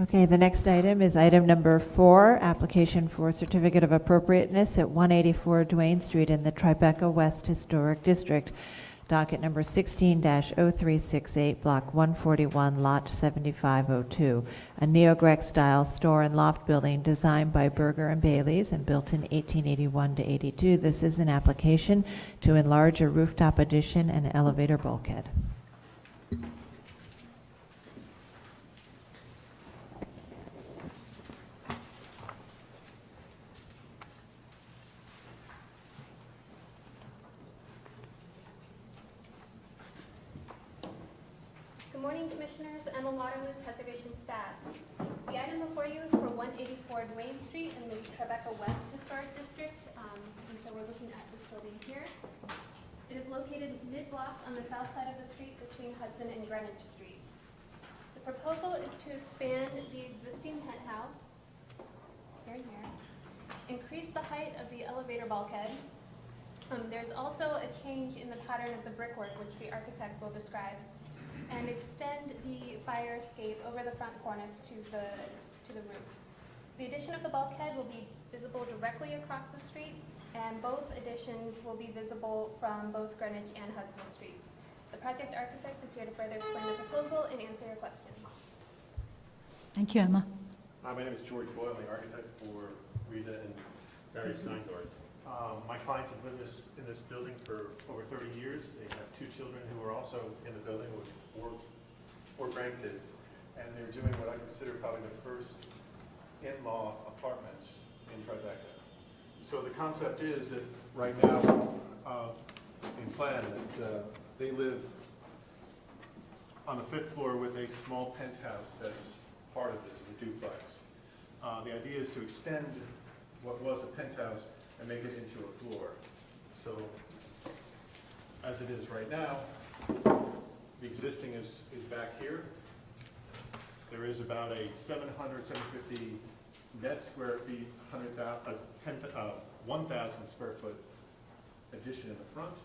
Okay, the next item is item number 4, application for certificate of appropriateness at 184 Duane Street in the Tribeca West Historic District. Docket number 16-0368, block 141, lot 7502. A neo-Grec style store and loft building designed by Berger and Bailey's and built in 1881 to 82. This is an application to enlarge a rooftop addition and elevator bulkhead. Good morning, Commissioners. Emma Waterloo, Preservation staff. The item before you is for 184 Duane Street in the Tribeca West Historic District, and so we're looking at this building here. It is located mid-block on the south side of the street between Hudson and Greenwich Streets. The proposal is to expand the existing penthouse, here and here, increase the height of the elevator bulkhead. There's also a change in the pattern of the brickwork, which the architect will describe, and extend the fire escape over the front cornice to the roof. The addition of the bulkhead will be visible directly across the street, and both additions will be visible from both Greenwich and Hudson Streets. The project architect is here to further explain the proposal and answer your questions. Thank you, Emma. My name is George Boyle, the architect for Rita and Barry Steindorf. My clients have lived in this building for over 30 years. They have 2 children who are also in the building with four grandkids. And they're doing what I consider probably the first in-law apartment in Tribeca. So the concept is that right now, in plan, that they live on the 5th floor with a small penthouse that's part of this, a duplex. The idea is to extend what was a penthouse and make it into a floor. So, as it is right now, the existing is back here. There is about a 750 net square feet, 1,000 square foot addition in the front.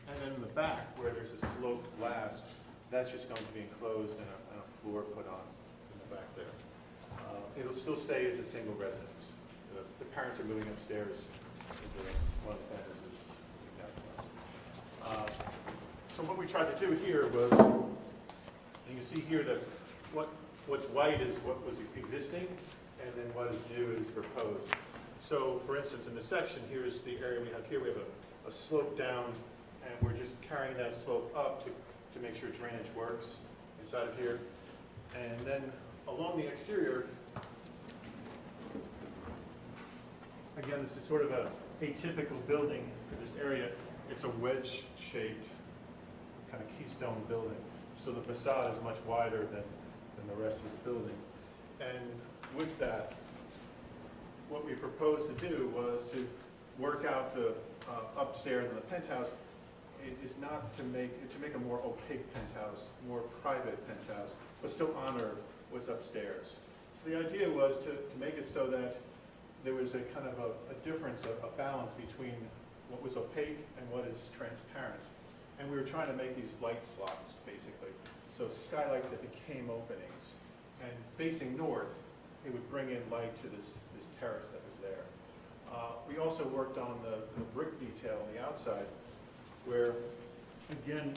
And then in the back, where there's a sloped glass, that's just going to be enclosed and a floor put on in the back there. It'll still stay as a single residence. The parents are moving upstairs into one of the fantasies. So what we tried to do here was, you can see here that what's white is what was existing, and then what is new is proposed. So for instance, in this section, here's the area we have here. We have a slope down, and we're just carrying that slope up to make sure drainage works inside of here. And then along the exterior, again, this is sort of a atypical building for this area. It's a wedge-shaped kind of keystone building. So the facade is much wider than the rest of the building. And with that, what we proposed to do was to work out the upstairs in the penthouse. It is not to make a more opaque penthouse, more private penthouse, but still honor what's upstairs. So the idea was to make it so that there was a kind of a difference, a balance between what was opaque and what is transparent. And we were trying to make these light slots, basically. So skylights that became openings. And facing north, it would bring in light to this terrace that was there. We also worked on the brick detail on the outside, where, again,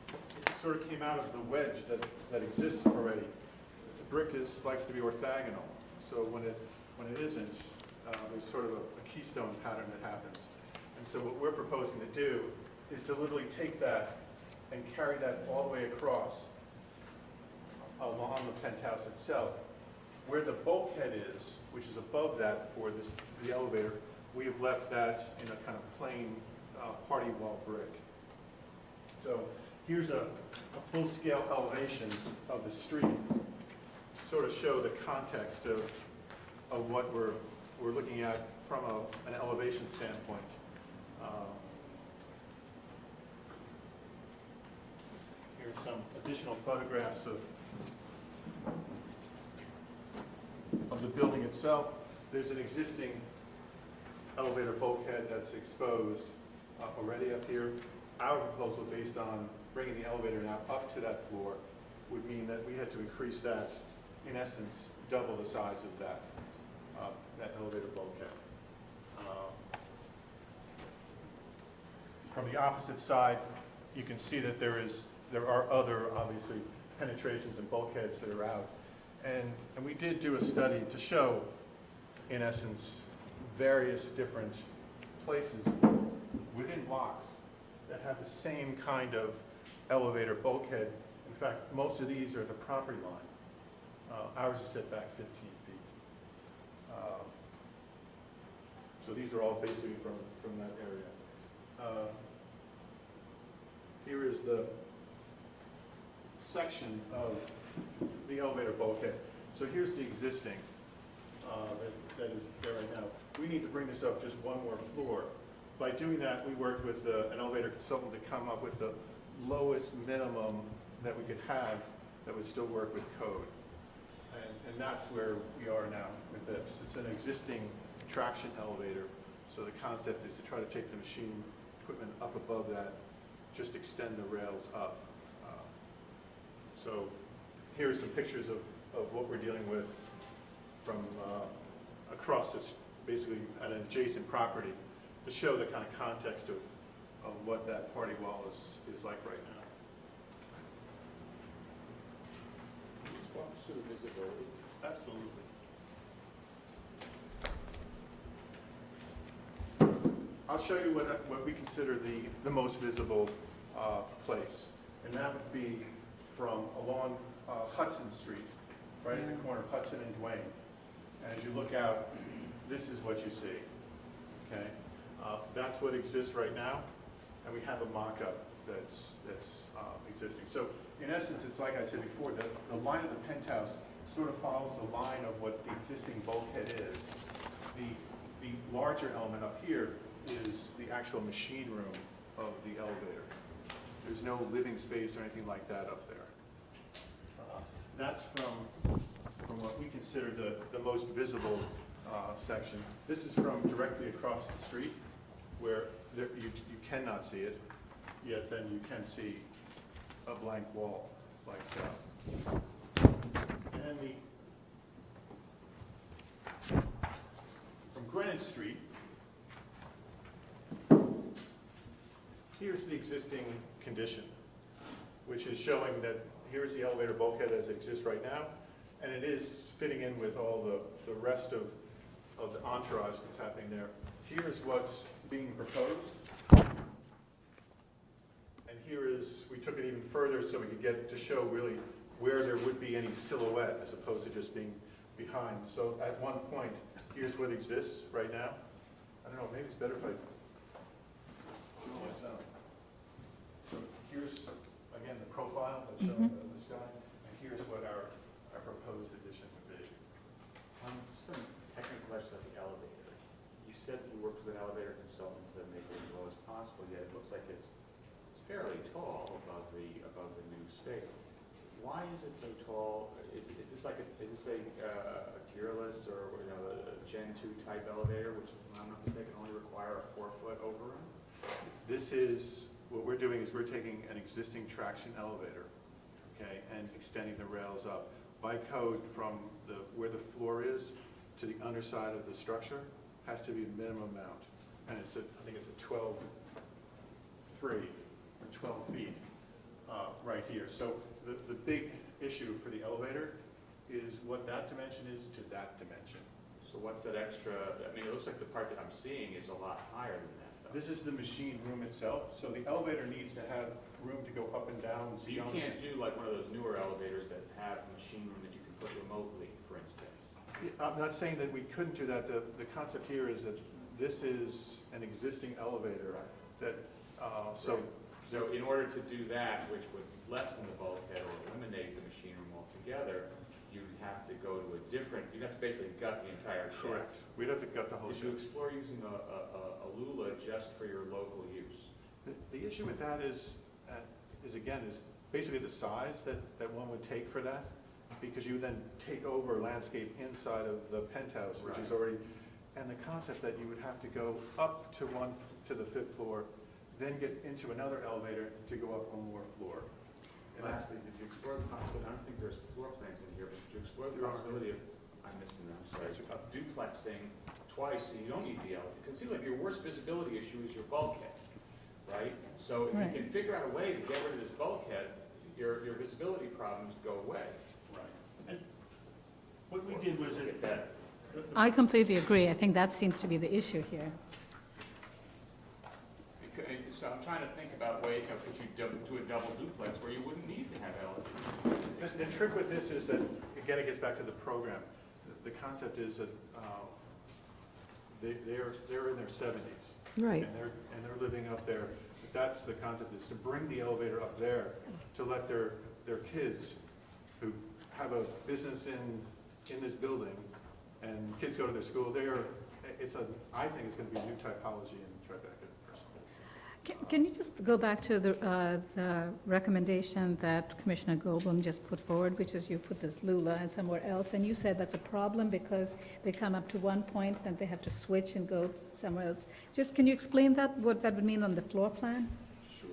it sort of came out of the wedge that exists already. The brick likes to be orthogonal. So when it isn't, there's sort of a keystone pattern that happens. And so what we're proposing to do is to literally take that and carry that all the way across along the penthouse itself. Where the bulkhead is, which is above that for the elevator, we have left that in a kind of plain party wall brick. So here's a full-scale elevation of the street to sort of show the context of what we're looking at from an elevation standpoint. Here's some additional photographs of the building itself. There's an existing elevator bulkhead that's exposed already up here. Our proposal, based on bringing the elevator now up to that floor, would mean that we had to increase that in essence, double the size of that, that elevator bulkhead. From the opposite side, you can see that there are other, obviously, penetrations and bulkheads that are out. And we did do a study to show, in essence, various different places within blocks that have the same kind of elevator bulkhead. In fact, most of these are the property line. Ours is set back 15 feet. So these are all basically from that area. Here is the section of the elevator bulkhead. So here's the existing that is there right now. We need to bring this up just one more floor. By doing that, we worked with an elevator consultant to come up with the lowest minimum that we could have that would still work with code. And that's where we are now with this. It's an existing traction elevator, so the concept is to try to take the machine equipment up above that, just extend the rails up. So here are some pictures of what we're dealing with from across this, basically at an adjacent property, to show the kind of context of what that party wall is like right now. Just walk us through the visibility. Absolutely. I'll show you what we consider the most visible place, and that would be from along Hudson Street, right at the corner of Hudson and Duane. And as you look out, this is what you see, okay? That's what exists right now, and we have a mock-up that's existing. So in essence, it's like I said before, the line of the penthouse sort of follows the line of what the existing bulkhead is. The larger element up here is the actual machine room of the elevator. There's no living space or anything like that up there. That's from what we consider the most visible section. This is from directly across the street, where you cannot see it, yet then you can see a blank wall like so. And from Greenwich Street, here's the existing condition, which is showing that here's the elevator bulkhead as it exists right now, and it is fitting in with all the rest of the entourage that's happening there. Here's what's being proposed. And here is, we took it even further so we could get to show really where there would be any silhouette as opposed to just being behind. So at one point, here's what exists right now. I don't know, maybe it's better if I show myself. So here's, again, the profile that's showing the sky, and here's what our proposed addition would be. Some technical question about the elevator. You said you worked with an elevator consultant to make it as low as possible, yet it looks like it's fairly tall above the new space. Why is it so tall? Is this like is this a gearless or a Gen 2 type elevator, which, if I'm not mistaken, only require a 4-foot overrun? This is, what we're doing is we're taking an existing traction elevator, okay, and extending the rails up. By code, from where the floor is to the underside of the structure has to be a minimum mount. And I think it's a 12.3 or 12 feet right here. So the big issue for the elevator is what that dimension is to that dimension. So what's that extra? I mean, it looks like the part that I'm seeing is a lot higher than that, though. This is the machine room itself, so the elevator needs to have room to go up and down. So you can't do like one of those newer elevators that have a machine room that you can put remotely, for instance. I'm not saying that we couldn't do that. The concept here is that this is an existing elevator that, so. So in order to do that, which would lessen the bulkhead or eliminate the machine room altogether, you'd have to go to a different, you'd have to basically gut the entire shaft. Correct. We'd have to gut the whole Did you shaft. explore using a Lula just for your local use? The issue with that is again, is basically the size that one would take for that, because you then take over landscape inside of the penthouse, which is already, and the concept that you would have to go up to the 5th floor, then get into another elevator to go up one more floor. And lastly, did you explore the possibility, I don't think there's floor plans in here, but did you explore the possibility of, I missed it, I'm sorry, of duplexing twice, so you don't need the elevator? Because it seems like your worst visibility issue is your bulkhead, right? So if you Right. can figure out a way to get rid of this bulkhead, your visibility problems go away. Right. And what we did was Look at that. I completely agree. I think that seems to be the issue here. So I'm trying to think about way, could you do a double duplex where you wouldn't need to have elevators? The trick with this is that, again, it gets back to the program. The concept is that they're in their 70s. Right. And they're living up there. But that's the concept, is to bring the elevator up there to let their kids who have a business in this building, and kids go to their school, I think it's going to be a new typology in Tribeca, personally. Can you just go back to the recommendation that Commissioner Goldblum just put forward, which is you put this Lula and somewhere else, and you said that's a problem because they come up to one point, then they have to switch and go somewhere else. Just, can you explain that, what that would mean on the floor plan? Sure.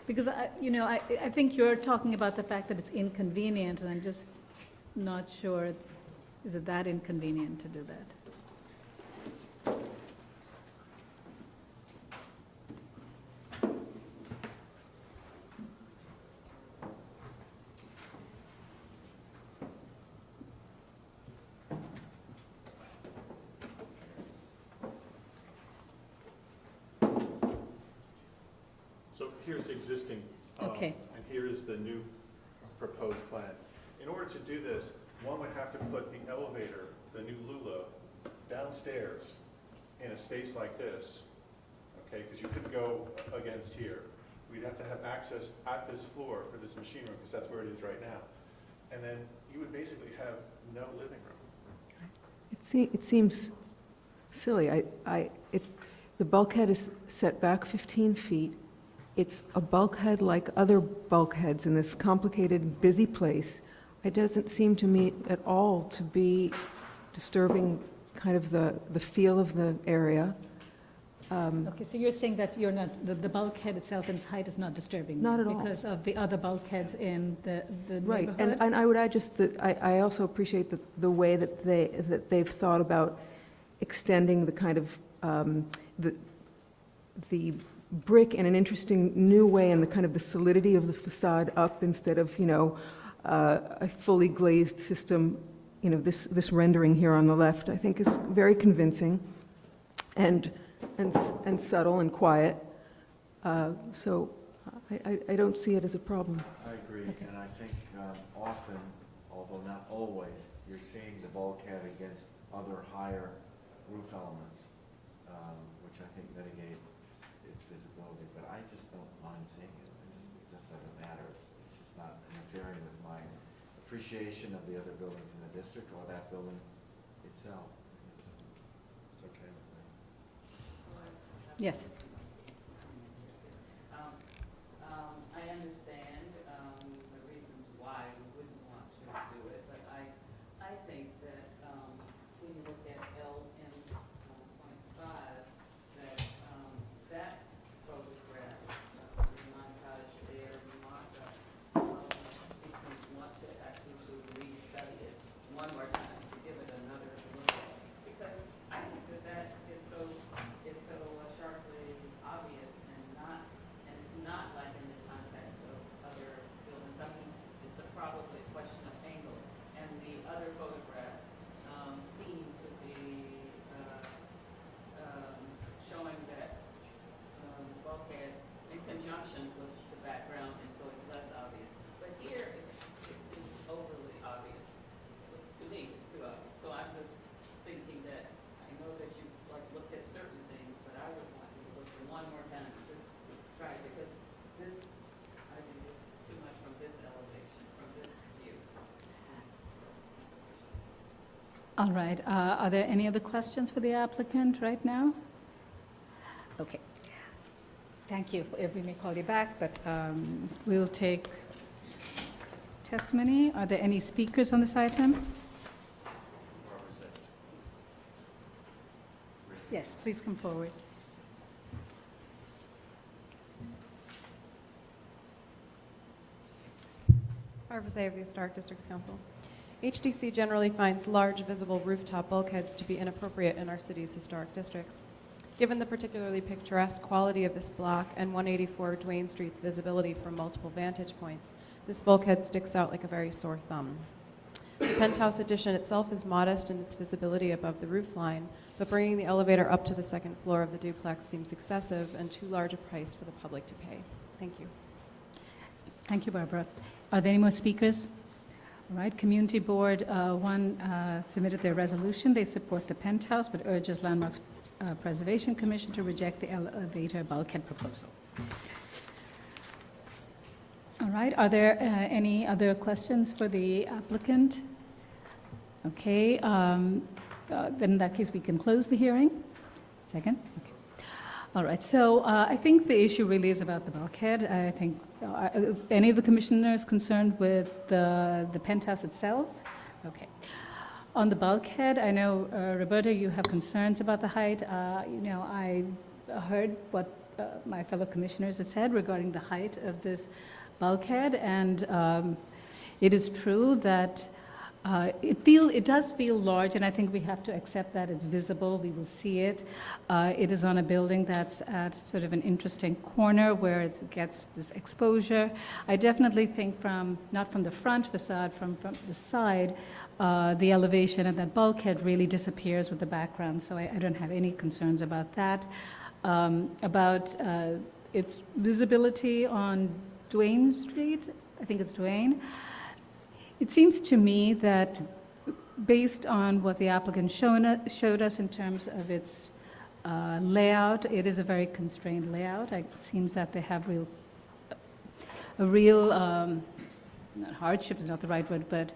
Because, I think you're talking about the fact that it's inconvenient, and I'm just not sure is it that inconvenient to do that? So here's the existing, Okay. and here is the new proposed plan. In order to do this, one would have to put the elevator, the new Lula, downstairs in a space like this, okay, because you couldn't go against here. We'd have to have access at this floor for this machine room, because that's where it is right now. And then you would basically have no living room. It seems silly. The bulkhead is set back 15 feet. It's a bulkhead like other bulkheads in this complicated, busy place. It doesn't seem to me at all to be disturbing kind of the feel of the area. Okay, so you're saying that you're not, the bulkhead itself in its height is not disturbing you? Not at all. Because of the other bulkheads in the Right, neighborhood? and I would add just that I also appreciate the way that they've thought about extending the kind of, the brick in an interesting new way, and the kind of the solidity of the facade up instead of, a fully glazed system. This rendering here on the left, I think, is very convincing and subtle and quiet. So I don't see it as a problem. I agree, and I think often, although not always, you're seeing the bulkhead against other higher roof elements, which I think mitigates its visibility, but I just don't mind seeing it. It just doesn't matter. It's just not interfering with my appreciation of the other buildings in the district or that building itself. It's okay with me. Yes. I understand the reasons why you wouldn't want to do it, but I think that when you look at LM 25, that photograph, the montage there, Martha, if you want to actually restudy it one more time, to give it another look at, because I think that is so sharply obvious and it's not like in the context of other buildings. I mean, it's probably a question of angle, and the other photographs seem to be showing that bulkhead in conjunction with the background, and so it's less obvious. But here, it seems overly obvious. To me, it's too obvious. So I'm just thinking that I know that you've looked at certain things, but I would want you to look at one more time, just try it, because this, I think, is too much from this elevation, from this view. All right. Are there any other questions for the applicant right now? Okay. Thank you. We may call you back, but we'll take testimony. Are there any speakers on this item? Yes, please come forward. Arvesay of the Historic Districts Council. HDC generally finds large visible rooftop bulkheads to be inappropriate in our city's historic districts. Given the particularly picturesque quality of this block and 184 Duane Street's visibility from multiple vantage points, this bulkhead sticks out like a very sore thumb. The penthouse addition itself is modest in its visibility above the roof line, but bringing the elevator up to the second floor of the duplex seems excessive and too large a price for the public to pay. Thank you. Thank you, Barbara. Are there any more speakers? All right, Community Board 1 submitted their resolution. They support the penthouse, but urges Landmarks Preservation Commission to reject the elevator bulkhead proposal. All right, are there any other questions for the applicant? Okay, then in that case, we can close the hearing. Second? Okay. All right, so I think the issue really is about the bulkhead. I think, any of the commissioners concerned with the penthouse itself? Okay. On the bulkhead, I know, Roberta, you have concerns about the height. I heard what my fellow commissioners had said regarding the height of this bulkhead, and it is true that it does feel large, and I think we have to accept that it's visible. We will see it. It is on a building that's at sort of an interesting corner where it gets this exposure. I definitely think not from the front facade, from the side, the elevation of that bulkhead really disappears with the background, so I don't have any concerns about that. About its visibility on Duane Street, I think it's Duane. It seems to me that based on what the applicant showed us in terms of its layout, it is a very constrained layout. It seems that they have not hardship is not the right word, but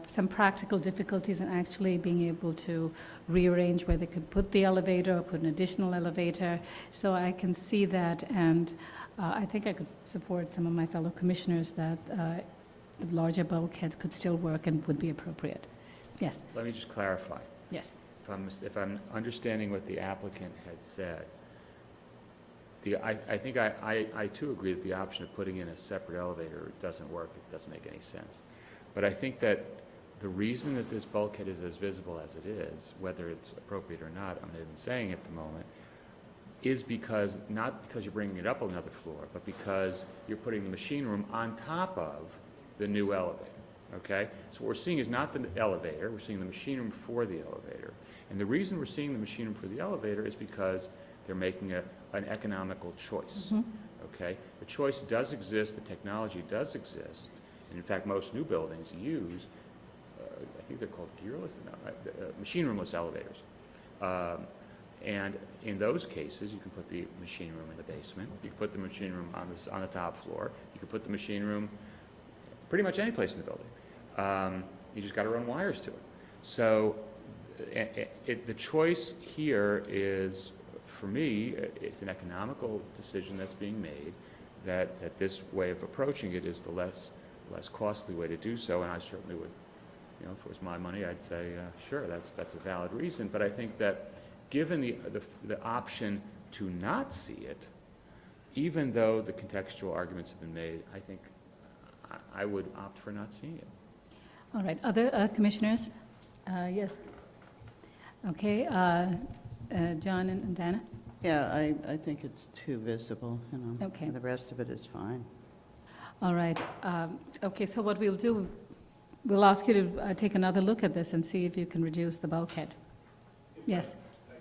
some practical difficulties in actually being able to rearrange where they could put the elevator or put an additional elevator. So I can see that, and I think I could support some of my fellow commissioners that the larger bulkhead could still work and would be appropriate. Yes. Let me just clarify. Yes. If I'm understanding what the applicant had said, I think I too agree that the option of putting in a separate elevator doesn't work. It doesn't make any sense. But I think that the reason that this bulkhead is as visible as it is, whether it's appropriate or not, I'm not even saying at the moment, is because, not because you're bringing it up another floor, but because you're putting the machine room on top of the new elevator, okay? So what we're seeing is not the elevator, we're seeing the machine room for the elevator. And the reason we're seeing the machine room for the elevator is because they're making an economical choice, okay? The choice does exist, the technology does exist, and in fact, most new buildings use, I think they're called gearless, machine roomless elevators. And in those cases, you can put the machine room in the basement, you can put the machine room on the top floor, you can put the machine room pretty much any place in the building. You just got to run wires to it. So the choice here is, for me, it's an economical decision that's being made, that this way of approaching it is the less costly way to do so, and I certainly would, if it was my money, I'd say, sure, that's a valid reason. But I think that given the option to not see it, even though the contextual arguments have been made, I think I would opt for not seeing it. All right, other commissioners? Yes. Okay, John and Dana? Yeah, I think it's too visible, Okay. and the rest of it is fine. All right. Okay, so what we'll do, we'll ask you to take another look at this and see if you can reduce the bulkhead. Yes.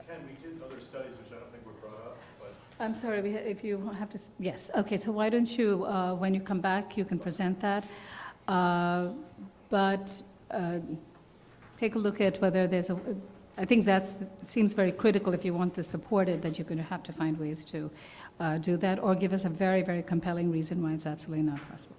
Ken, we did other studies, which I don't think were brought up, but I'm sorry, if you have to, yes. Okay, so why don't you, when you come back, you can present that. But take a look at whether there's I think that seems very critical if you want this supported, that you're going to have to find ways to do that, or give us a very, very compelling reason why it's absolutely not possible.